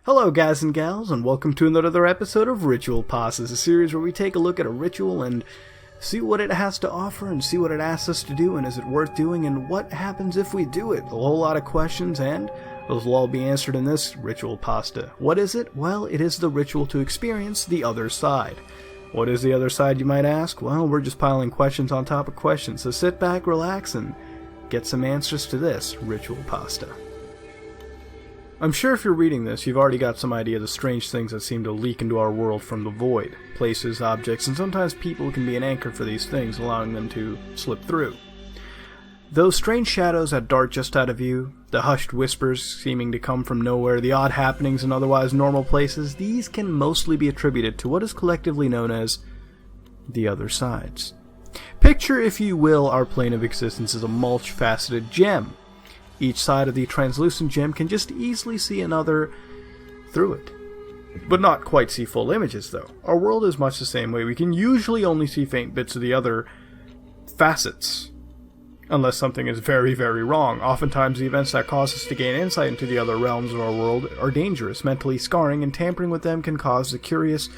Hello guys and gals, and welcome to another episode of Ritual Pasta, a series where we take a look at a ritual and see what it has to offer and see what it asks us to do, and is it worth doing, and what happens if we do it. A whole lot of questions, and those will all be answered in this Ritual Pasta. What is it? Well, it is the ritual to experience the other side. What is the other side, you might ask? Well, we're just piling questions on top of questions, so sit back, relax, and get some answers to this Ritual Pasta. I'm sure if you're reading this, you've already got some idea of the strange things that seem to leak into our world from the void. Places, objects, and sometimes people can be an anchor for these things, allowing them to slip through. Those strange shadows that dart just out of view, the hushed whispers seeming to come from nowhere, the odd happenings in otherwise normal places, these can mostly be attributed to what is collectively known as the other sides. Picture, if you will, our plane of existence as a multifaceted gem. Each side of the translucent gem can just easily see another through it. But not quite see full images, though. Our world is much the same way. We can usually only see faint bits of the other facets, unless something is very, very wrong. Oftentimes, the events that cause us to gain insight into the other realms of our world are dangerous, mentally scarring, and tampering with them can cause the curious,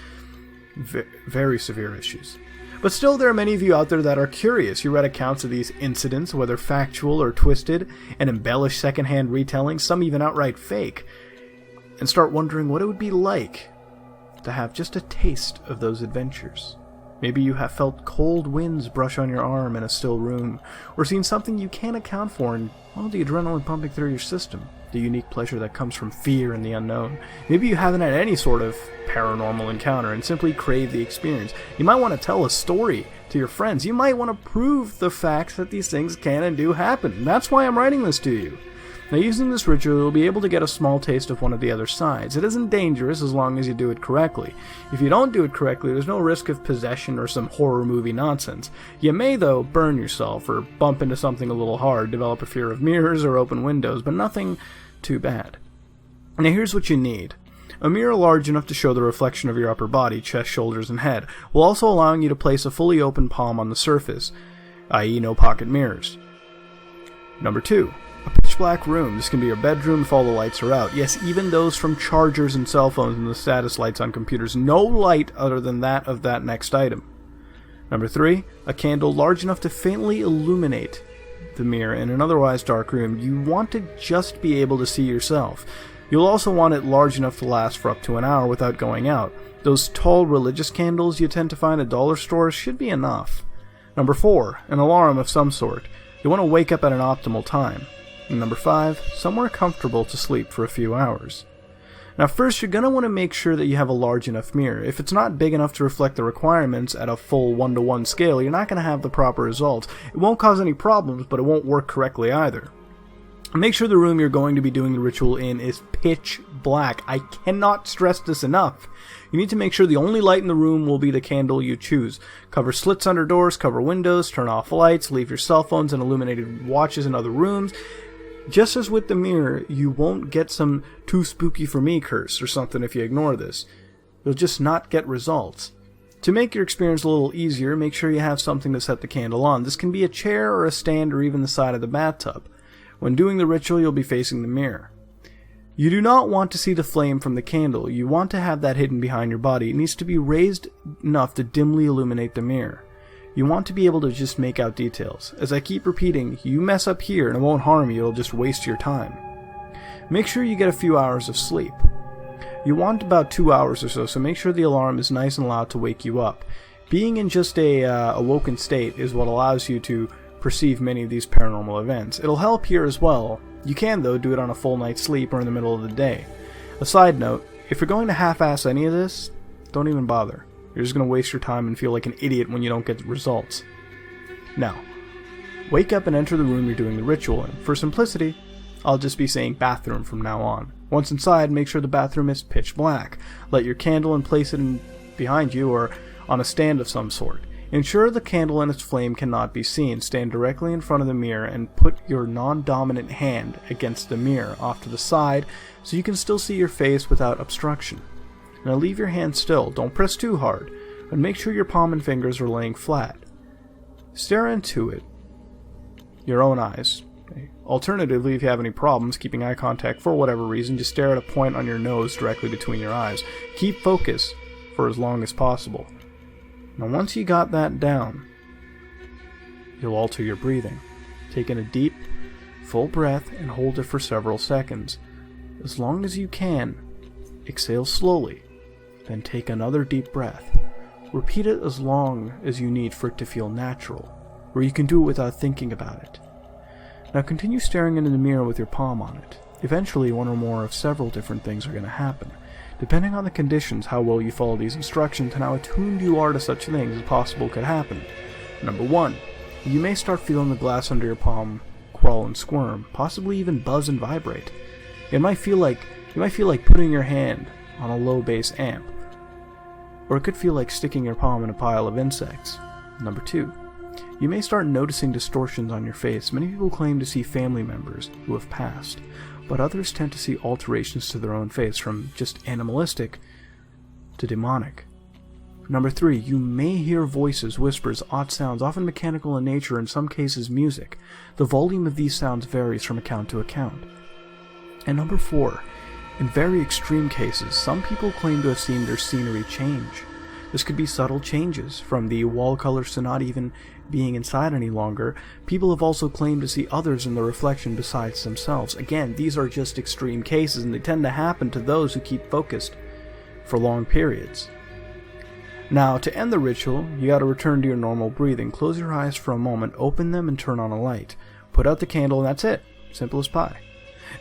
very severe issues. But still, there are many of you out there that are curious. You read accounts of these incidents, whether factual or twisted, and embellished secondhand retellings, some even outright fake, and start wondering what it would be like to have just a taste of those adventures. Maybe you have felt cold winds brush on your arm in a still room, or seen something you can't account for, and all the adrenaline pumping through your system, the unique pleasure that comes from fear and the unknown. Maybe you haven't had any sort of paranormal encounter and simply crave the experience. You might want to tell a story to your friends. You might want to prove the facts that these things can and do happen. And that's why I'm writing this to you. Now, using this ritual, you'll be able to get a small taste of one of the other sides. It isn't dangerous as long as you do it correctly. If you don't do it correctly, there's no risk of possession or some horror movie nonsense. You may, though, burn yourself or bump into something a little hard, develop a fear of mirrors or open windows, but nothing too bad. Now, here's what you need. A mirror large enough to show the reflection of your upper body, chest, shoulders, and head, while also allowing you to place a fully open palm on the surface, i.e. no pocket mirrors. Number 2. A pitch black room. This can be your bedroom if all the lights are out. Yes, even those from chargers and cell phones and the status lights on computers. No light other than that of that next item. Number 3. A candle large enough to faintly illuminate the mirror in an otherwise dark room. You want to just be able to see yourself. You'll also want it large enough to last for up to an hour without going out. Those tall religious candles you tend to find at dollar stores should be enough. Number 4. An alarm of some sort. You want to wake up at an optimal time. And number 5, somewhere comfortable to sleep for a few hours. Now first, you're going to want to make sure that you have a large enough mirror. If it's not big enough to reflect the requirements at a full 1-to-1 scale, you're not going to have the proper results. It won't cause any problems, but it won't work correctly either. Make sure the room you're going to be doing the ritual in is pitch black. I cannot stress this enough. You need to make sure the only light in the room will be the candle you choose. Cover slits under doors, cover windows, turn off lights, leave your cell phones and illuminated watches in other rooms. Just as with the mirror, you won't get some too spooky for me curse or something if you ignore this. You'll just not get results. To make your experience a little easier, make sure you have something to set the candle on. This can be a chair or a stand or even the side of the bathtub. When doing the ritual, you'll be facing the mirror. You do not want to see the flame from the candle. You want to have that hidden behind your body. It needs to be raised enough to dimly illuminate the mirror. You want to be able to just make out details. As I keep repeating, you mess up here and it won't harm you, it'll just waste your time. Make sure you get a few hours of sleep. You want about 2 hours or so make sure the alarm is nice and loud to wake you up. Being in just a awoken state is what allows you to perceive many of these paranormal events. It'll help here as well. You can, though, do it on a full night's sleep or in the middle of the day. A side note, if you're going to half-ass any of this, don't even bother. You're just going to waste your time and feel like an idiot when you don't get results. Now, wake up and enter the room you're doing the ritual in. For simplicity, I'll just be saying bathroom from now on. Once inside, make sure the bathroom is pitch black. Light your candle and place it behind you or on a stand of some sort. Ensure the candle and its flame cannot be seen. Stand directly in front of the mirror and put your non-dominant hand against the mirror off to the side so you can still see your face without obstruction. Now leave your hand still, don't press too hard, and make sure your palm and fingers are laying flat. Stare into it, your own eyes, Alternatively, if you have any problems keeping eye contact for whatever reason, just stare at a point on your nose directly between your eyes. Keep focus for as long as possible. Now once you got that down, you'll alter your breathing. Take in a deep, full breath and hold it for several seconds. As long as you can, exhale slowly, then take another deep breath. Repeat it as long as you need for it to feel natural, where you can do it without thinking about it. Now continue staring into the mirror with your palm on it. Eventually, one or more of several different things are going to happen. Depending on the conditions, how well you follow these instructions, and how attuned you are to such things as possible could happen. Number 1. You may start feeling the glass under your palm crawl and squirm, possibly even buzz and vibrate. You might feel like putting your hand on a low bass amp, or it could feel like sticking your palm in a pile of insects. Number 2. You may start noticing distortions on your face. Many people claim to see family members who have passed, but others tend to see alterations to their own face, from just animalistic to demonic. Number 3. You may hear voices, whispers, odd sounds, often mechanical in nature, in some cases music. The volume of these sounds varies from account to account. And number 4. In very extreme cases, some people claim to have seen their scenery change. This could be subtle changes, from the wall colors to not even being inside any longer. People have also claimed to see others in the reflection besides themselves. Again, these are just extreme cases, and they tend to happen to those who keep focused for long periods. Now, to end the ritual, you gotta return to your normal breathing. Close your eyes for a moment, open them, and turn on a light. Put out the candle, and that's it. Simple as pie.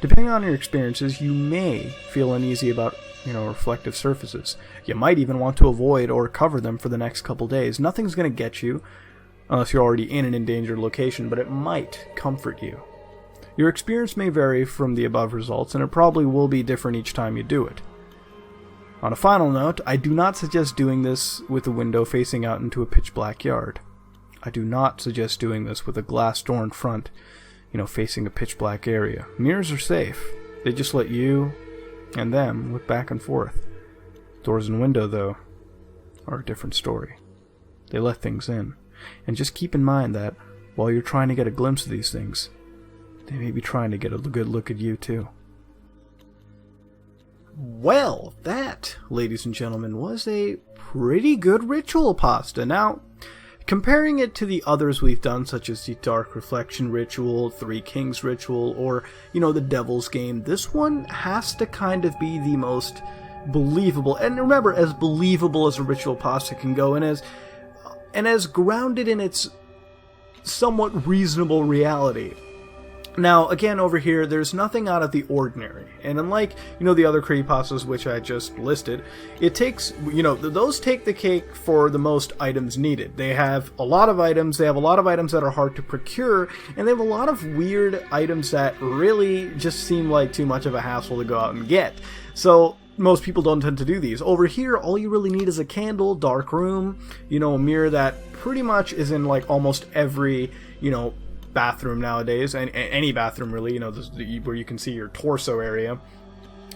Depending on your experiences, you may feel uneasy about, reflective surfaces. You might even want to avoid or cover them for the next couple days. Nothing's going to get you, unless you're already in an endangered location, but it might comfort you. Your experience may vary from the above results, and it probably will be different each time you do it. On a final note, I do not suggest doing this with a window facing out into a pitch black yard. I do not suggest doing this with a glass door in front, facing a pitch black area. Mirrors are safe. They just let you and them look back and forth. Doors and window, though, are a different story. They let things in. And just keep in mind that while you're trying to get a glimpse of these things, they may be trying to get a good look at you too. Well, that, ladies and gentlemen, was a pretty good ritual pasta. Now, comparing it to the others we've done, such as the Dark Reflection Ritual, Three Kings Ritual, or, the Devil's Game, this one has to kind of be the most believable. And remember, as believable as a ritual pasta can go, and as grounded in its somewhat reasonable reality. Now, again, over here, there's nothing out of the ordinary. And unlike, the other creepypastas which I just listed, it takes, those take the cake for the most items needed. They have a lot of items, that are hard to procure, and they have a lot of weird items that really just seem like too much of a hassle to go out and get. So, most people don't tend to do these. Over here, all you really need is a candle, dark room, a mirror that pretty much is in like almost every, bathroom nowadays, and any bathroom really, where you can see your torso area,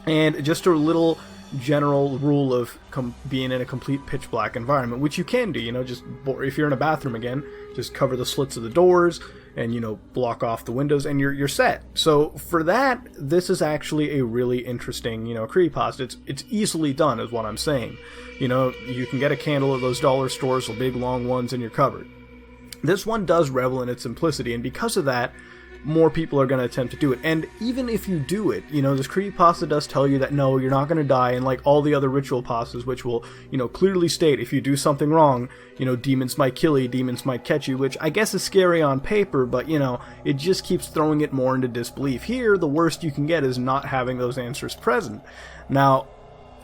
and just a little general rule of being in a complete pitch black environment, which you can do, just if you're in a bathroom again, just cover the slits of the doors and block off the windows, and you're set. So for that, this is actually a really interesting creepypasta. It's easily done, is what I'm saying. You can get a candle at those dollar stores, the big long ones, and you're covered. This one does revel in its simplicity, and because of that, more people are going to attempt to do it. And even if you do it, this creepypasta does tell you that no, you're not going to die, and like all the other ritual pastas, which will, clearly state if you do something wrong, demons might kill you, demons might catch you, which I guess is scary on paper, but, it just keeps throwing it more into disbelief. Here, the worst you can get is not having those answers present. Now,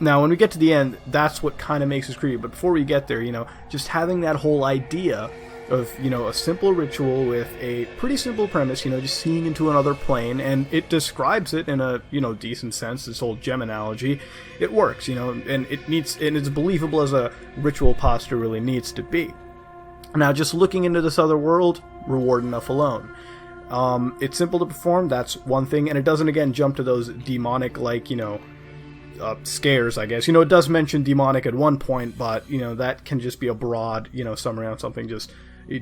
when we get to the end, that's what kind of makes this creepy, but before we get there, just having that whole idea of, a simple ritual with a pretty simple premise, just seeing into another plane, and it describes it in a, decent sense, this whole gem analogy. It works, and it's believable as a ritual pasta really needs to be. Now, just looking into this other world, reward enough alone. It's simple to perform, that's one thing, and it doesn't, again, jump to those demonic, scares, I guess. It does mention demonic at one point, but, that can just be a broad, summary on something just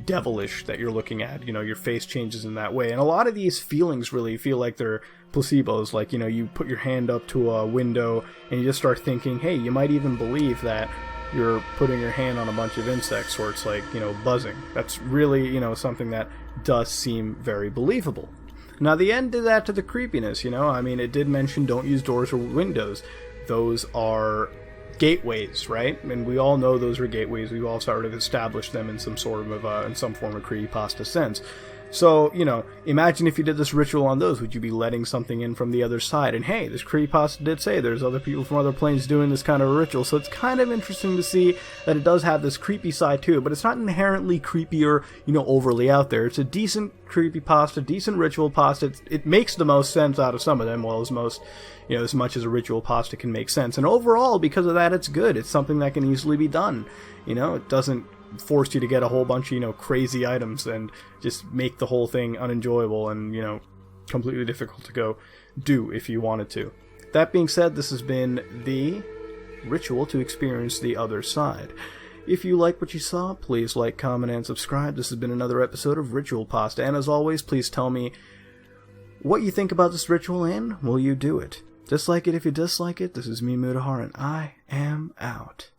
devilish that you're looking at. Your face changes in that way. And a lot of these feelings really feel like they're placebos. Like, you put your hand up to a window and you just start thinking, hey, you might even believe that you're putting your hand on a bunch of insects, or it's like, buzzing. That's really, something that does seem very believable. Now, the end did that to the creepiness, it did mention don't use doors or windows. Those are gateways, right? And we all know those are gateways. We've all sort of established them in some form of creepypasta sense. So, imagine if you did this ritual on those, would you be letting something in from the other side? And hey, this creepypasta did say there's other people from other planes doing this kind of a ritual, so it's kind of interesting to see that it does have this creepy side to it, but it's not inherently creepy or, overly out there. It's a decent creepypasta, decent ritual pasta. It makes the most sense out of some of them, well, as much as a ritual pasta can make sense. And overall, because of that, it's good. It's something that can easily be done. It doesn't force you to get a whole bunch of, crazy items and just make the whole thing unenjoyable and, completely difficult to go do if you wanted to. That being said, this has been the ritual to experience the other side. If you like what you saw, please like, comment, and subscribe. This has been another episode of Ritual Pasta, and as always, please tell me what you think about this ritual and will you do it? Dislike it if you dislike it. This is me, Mudahar, and I am out.